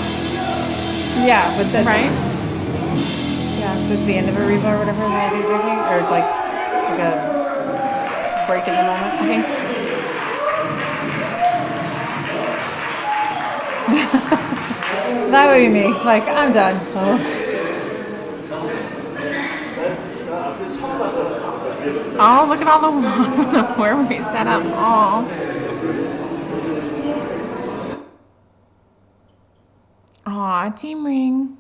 Yeah, but that's... Right? Yeah, so it's the end of Ariba or whatever that is, I think. Or it's like a break in the moment, I think. That would be me. Like, I'm done. Oh, look at all the where we set up. Oh. Aw, team ring.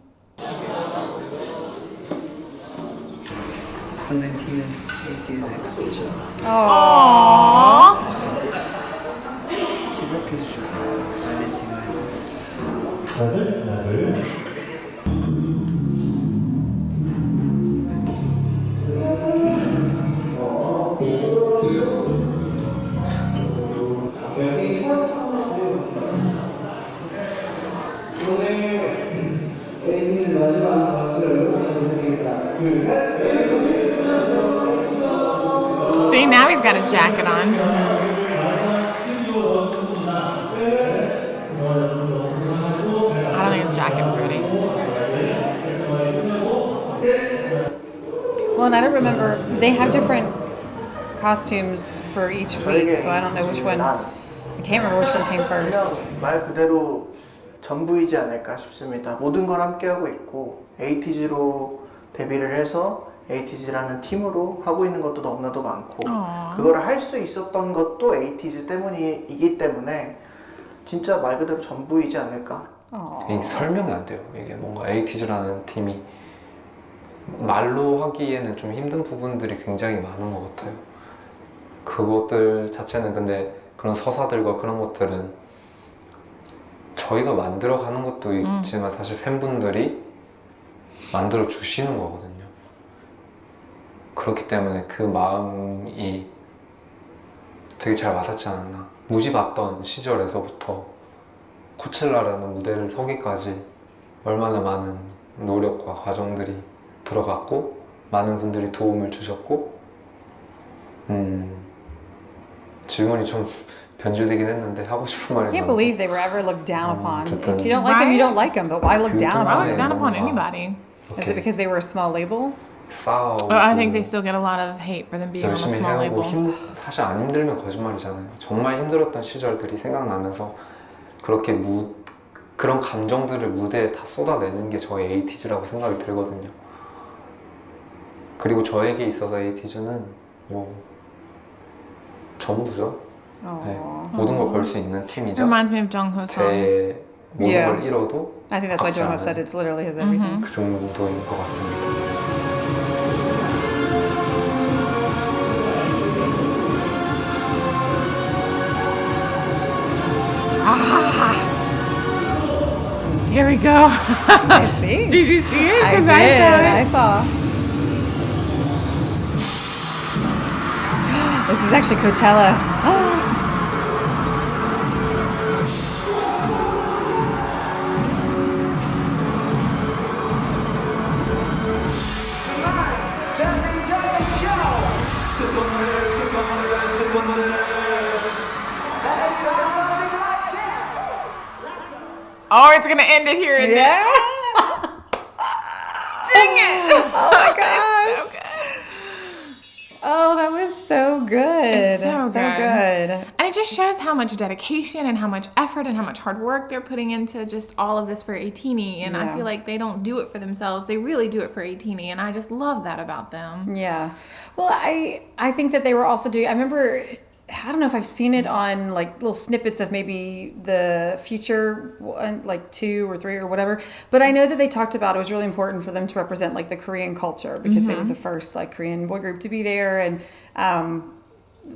발렌티는 ATEEZ 엑스포죠. Aww. 지적해 주셨어요. 발렌티노에서. ATEEZ 마지막 박수를 부탁드립니다. 둘, 셋. See, now he's got his jacket on. I don't think his jacket was ready. Well, and I don't remember, they have different costumes for each week, so I don't know which one, I can't remember which one came first. 말 그대로 전부이지 않을까 싶습니다. 모든 걸 함께하고 있고 ATEEZ로 데뷔를 해서 ATEEZ라는 팀으로 하고 있는 것도 너무나도 많고 그거를 할 수 있었던 것도 ATEEZ 때문이기 때문에 진짜 말 그대로 전부이지 않을까. 이게 설명이 안 돼요. 이게 뭔가 ATEEZ라는 팀이 말로 하기에는 좀 힘든 부분들이 굉장히 많은 것 같아요. 그것들 자체는 근데 그런 서사들과 그런 것들은 저희가 만들어가는 것도 있지만 사실 팬분들이 만들어 주시는 거거든요. 그렇기 때문에 그 마음이 되게 잘 와닿지 않았나. 무지 봤던 시절에서부터 코첼라라는 무대를 서기까지 얼마나 많은 노력과 과정들이 들어갔고 많은 분들이 도움을 주셨고 질문이 좀 변질되긴 했는데 하고 싶은 말이 I can't 많아서 believe they were ever looked down upon. 어쨌든 If you don't like them, you don't like them, but why look down Why upon look them? down upon anybody? Is it because they were a small label? 싸우고 I think they still get a lot of hate for them being on a 열심히 small 해오고 label. 사실 안 힘들면 거짓말이잖아요. 정말 힘들었던 시절들이 생각나면서 그렇게 그런 감정들을 무대에 다 쏟아내는 게 저의 ATEEZ라고 생각이 들거든요. 그리고 저에게 있어서 ATEEZ는 뭐 전부죠. 네, 모든 걸 걸 수 있는 팀이죠. Reminds me of Jungho's song. 제 모든 걸 잃어도 I think that's why 걷지 Jungho 않은 said it's literally his everything. 그 정도인 것 같습니다. Here we go. I see. Did you see it? I 'Cause did. saw it. I saw. This is actually Coachella. Oh, it's gonna end it here, isn't it? Yeah. Dang it! Oh my gosh. It's so good. Oh, that was so good. It's so good. And it just shows how much dedication and how much effort and how much hard work they're putting into just all of this for ATEEZ. And I Yeah. feel like they don't do it for themselves. They really do it for ATEEZ. And I just love that about them. Yeah. Well, I think that they were also doing, I remember, I don't know if I've seen it on like little snippets of maybe the future one, like 2 or 3 or whatever. But I know that they talked about it was really important for them to represent like the Korean culture because they were the first like Korean boy group to be there. And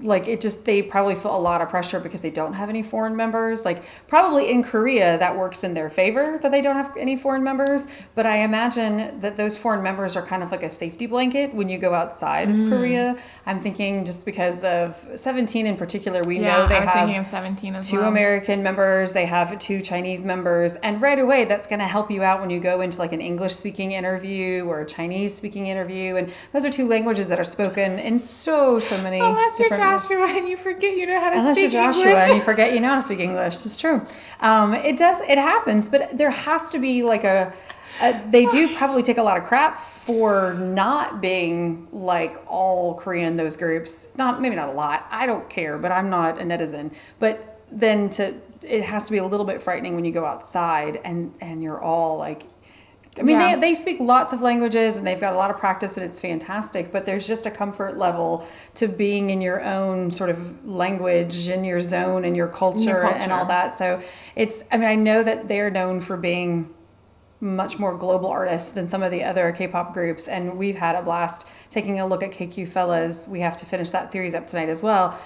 like it just, they probably feel a lot of pressure because they don't have any foreign members. Like probably in Korea that works in their favor that they don't have any foreign members. But I imagine that those foreign members are kind of like a safety blanket when you go outside of Korea. I'm thinking just because of 17 in particular, we know they have 17 as two American members, they have 2 Chinese members, and right away that's going to help you out when you go into like an English speaking interview or a Chinese speaking interview. And those are 2 languages that are spoken in so many Unless you're different Joshua and you forget you know how to Unless speak you're Joshua English. and you forget you know how to speak English. It's true. It happens, but there has to be like they do probably take a lot of crap for not being like all Korean, those groups. Maybe not a lot. I don't care, but I'm not a netizen. But then it has to be a little bit frightening when you go outside and you're all like, I mean, they speak lots of languages and they've got a lot of practice and it's fantastic, but there's just a comfort level to being in your own sort of language and your zone and your culture and all that. So I know that they're known for being much more global artists than some of the other K-pop groups, and we've had a blast taking a look at KQ Fellas. We have to finish that series up tonight as well.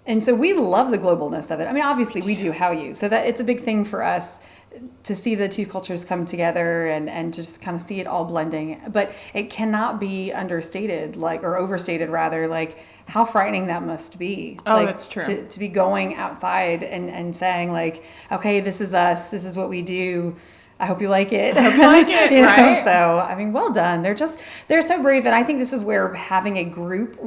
And so we love the globalness of it. I mean, obviously we do Hallyu, so that it's a big thing for us to see the 2 cultures come together and just kind of see it all blending. But it cannot be understated, or overstated rather, like how frightening that must be. Oh, like, that's true. To be going outside and saying like, okay, this is us, this is what we do. I hope you like it. I hope you like it, right? So, I mean, well done. They're so brave. And I think this is where having a group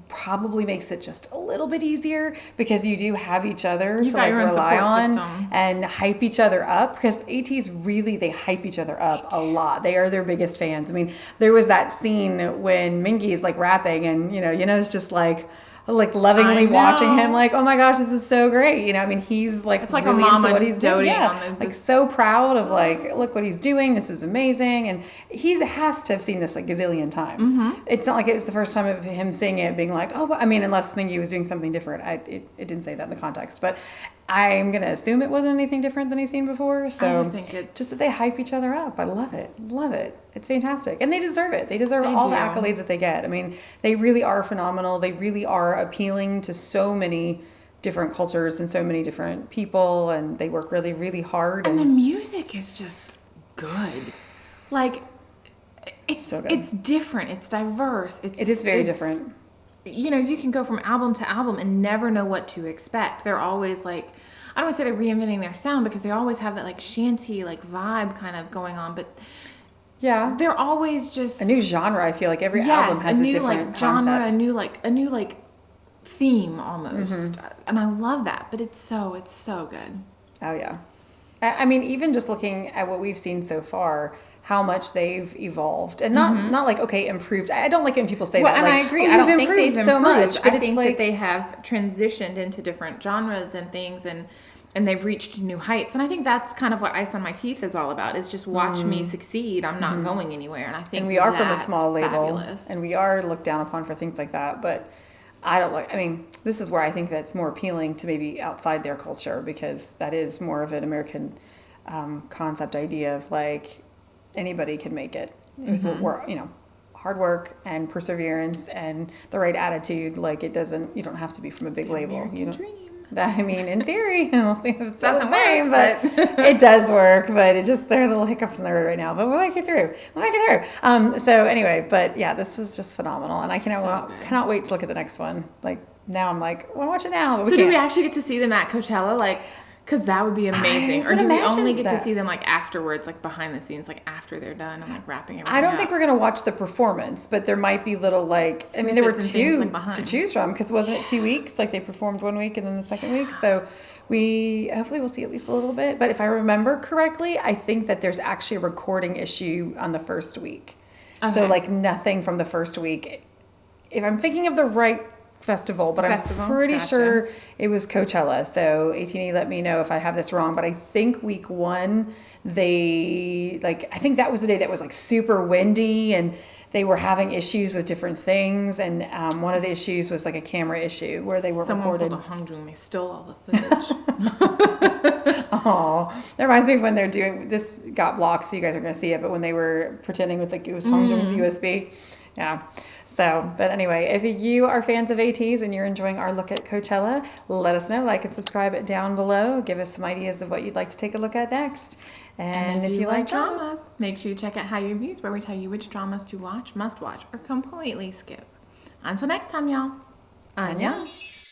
probably makes it just a little bit easier because you do have each other to like rely on and hype each other up, because ATEEZ really, they hype each other up a lot. They are their biggest fans. I mean, there was that scene when Mingi is like rapping and, it's just like lovingly watching him like, oh my gosh, this is so great. I mean, he's like, it's like really a mama into what just he's doing. doting Like so proud of like, look what he's doing. This is amazing. And he has to have seen this like gazillion times. It's not like it was the first time of him seeing it being like, oh, I mean, unless Mingi was doing something different. It didn't say that in the context, but I'm going to assume it wasn't anything different than he's seen before. So I just think just that they hype each other up. I love it. Love it. It's fantastic. And they deserve it. They deserve all the accolades that they get. I mean, they really are phenomenal. They really are appealing to so many different cultures and so many different people. And they work really, really hard. And the music is just good. Like, it's different. It's diverse. It is very different. You can go from album to album and never know what to expect. They're always like, I don't want to say they're reinventing their sound because they always have that like shanty like vibe kind of going on, but yeah, they're always just a new genre. I feel like every album has a new different genre, concept. a new theme almost, and I love that. But it's so good. Oh yeah, I mean, even just looking at what we've seen so far, how much they've evolved, and not like improved. I don't like when people say that. And like, I agree. Oh, I don't think they've improved so much. But I think that they have transitioned into different genres and things, and they've reached new heights. And I think that's kind of what Ice on My Teeth is all about. Is just watch me succeed. I'm not going anywhere. And I think we are from a small label, fabulous. And we are looked down upon for things like that. But I don't like. I mean, this is where I think that's more appealing to maybe outside their culture, because that is more of an American concept idea of like, anybody can make it with hard work and perseverance and the right attitude. Like you don't have to be from a big label. I mean, in theory, we'll see if it's the same, but it does work. But there are little hiccups in the road right now. But we'll make it through. So anyway, but yeah, this is just phenomenal, and I cannot wait to look at the next one. Like now, I'm like, I want to watch it now. But do we actually get to see them at Coachella? Like, because that would be amazing. Or do we only get to see them like afterwards, like behind the scenes, like after they're done and like wrapping everything I don't up? think we're going to watch the performance, but there might be little like, I mean, there were 2 to choose from, because wasn't it 2 weeks? Like they performed 1 week and then the second week. So hopefully we'll see at least a little bit. But if I remember correctly, I think that there's actually a recording issue on the first week. Okay. So like nothing from the first week. If I'm thinking of the right festival, but I'm pretty sure it was Coachella. So AT&E, let me know if I have this wrong, but I think week 1 I think that was the day that was like super windy and they were having issues with different things, and one of the issues was like a camera issue where they were recorded. Someone pulled a Hongjoong and they stole all the footage. Oh, that reminds me of when they're doing this, got blocked so you guys are going to see it, but when they were pretending with like it was Hongjoong's USB. Yeah. So, but anyway, if you are fans of ATEEZ and you're enjoying our look at Coachella, let us know. Like and subscribe down below. Give us some ideas of what you'd like to take a look at next. And if you like dramas, make sure you check out Hallyu Reviews, where we tell you which dramas to watch, must watch, or completely skip. Until next time, y'all. Annyeong.